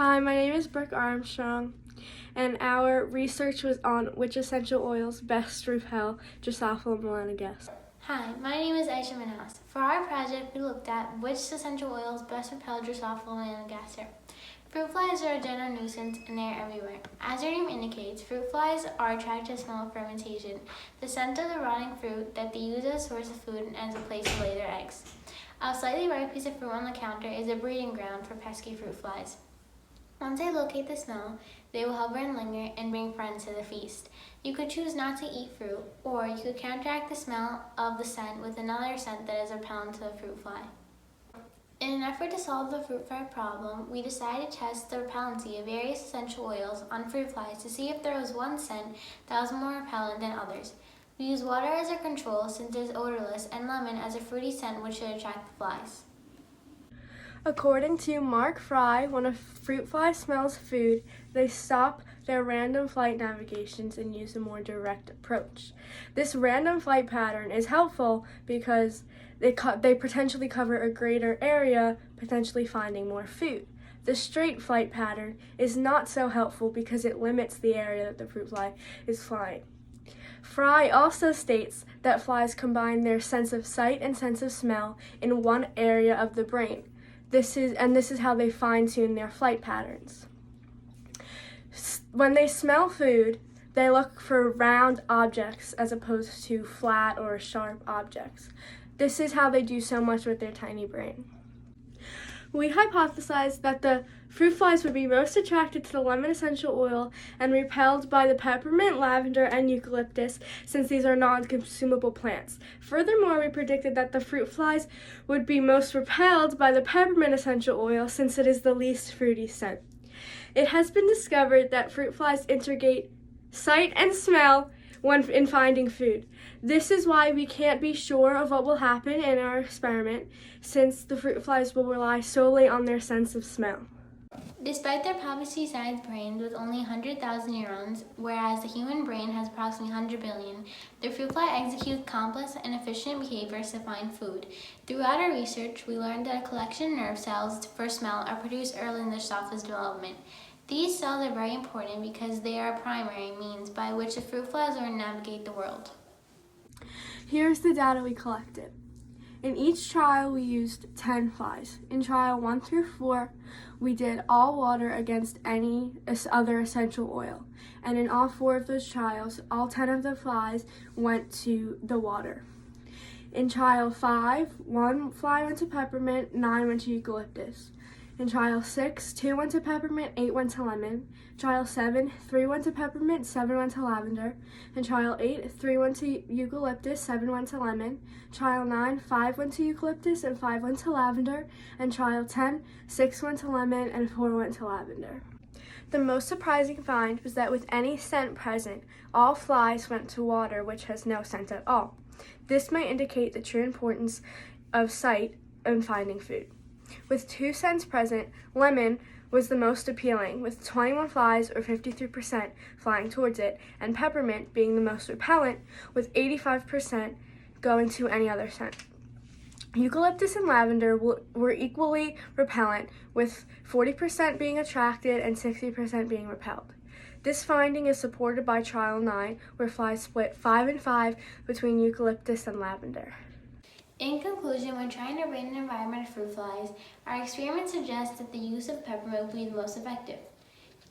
Hi, my name is Brooke Armstrong, and our research was on which essential oils best repel Drosophila and melanogaster. Hi, my name is Aishah Minhas. For our project, we looked at which essential oils best repel Drosophila and melanogaster. Fruit flies are a general nuisance and they are everywhere. As their name indicates, fruit flies are attracted to the smell of fermentation, the scent of the rotting fruit that they use as a source of food and as a place to lay their eggs. A slightly ripe piece of fruit on the counter is a breeding ground for pesky fruit flies. Once they locate the smell, they will hover and linger and bring friends to the feast. You could choose not to eat fruit, or you could counteract the smell of the scent with another scent that is repellent to the fruit fly. In an effort to solve the fruit fly problem, we decided to test the repellency of various essential oils on fruit flies to see if there was one scent that was more repellent than others. We used water as a control since it is odorless and lemon as a fruity scent which should attract the flies. According to Mark Fry, when a fruit fly smells food, they stop their random flight navigations and use a more direct approach. This random flight pattern is helpful because they potentially cover a greater area, potentially finding more food. The straight flight pattern is not so helpful because it limits the area that the fruit fly is flying. Fry also states that flies combine their sense of sight and sense of smell in one area of the brain. This is how they fine-tune their flight patterns. When they smell food, they look for round objects as opposed to flat or sharp objects. This is how they do so much with their tiny brain. We hypothesized that the fruit flies would be most attracted to the lemon essential oil and repelled by the peppermint, lavender, and eucalyptus, since these are non-consumable plants. Furthermore, we predicted that the fruit flies would be most repelled by the peppermint essential oil, since it is the least fruity scent. It has been discovered that fruit flies integrate sight and smell when in finding food. This is why we can't be sure of what will happen in our experiment, since the fruit flies will rely solely on their sense of smell. Despite their poppy-sized brains with only 100,000 neurons, whereas the human brain has approximately 100 billion, the fruit fly executes complex and efficient behaviors to find food. Throughout our research, we learned that a collection of nerve cells for smell are produced early in the Drosophilus development. These cells are very important because they are a primary means by which the fruit flies learn to navigate the world. Here's the data we collected. In each trial, we used 10 flies. In trial 1 through 4, we did all water against any other essential oil. And in all 4 of those trials, all 10 of the flies went to the water. In trial 5, 1 fly went to peppermint, 9 went to eucalyptus. In trial 6, 2 went to peppermint, 8 went to lemon. Trial 7, 3 went to peppermint, 7 went to lavender. In trial 8, 3 went to eucalyptus, 7 went to lemon. Trial 9, 5 went to eucalyptus and 5 went to lavender. And trial 10, 6 went to lemon and 4 went to lavender. The most surprising find was that with any scent present, all flies went to water, which has no scent at all. This may indicate the true importance of sight in finding food. With 2 scents present, lemon was the most appealing, with 21 flies, or 53%, flying towards it, and peppermint being the most repellent, with 85% going to any other scent. Eucalyptus and lavender were equally repellent, with 40% being attracted and 60% being repelled. This finding is supported by trial 9, where flies split 5 and 5 between eucalyptus and lavender. In conclusion, when trying to rate an environment of fruit flies, our experiment suggests that the use of peppermint would be the most effective.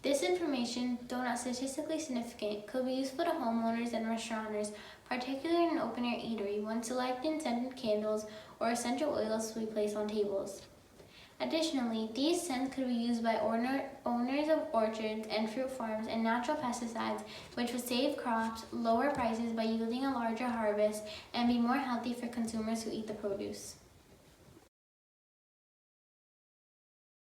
This information, though not statistically significant, could be useful to homeowners and restaurateurs, particularly in an open-air eatery, when selecting scented candles or essential oils to be placed on tables. Additionally, these scents could be used by owners of orchards and fruit farms and natural pesticides, which would save crops, lower prices by yielding a larger harvest, and be more healthy for consumers who eat the produce.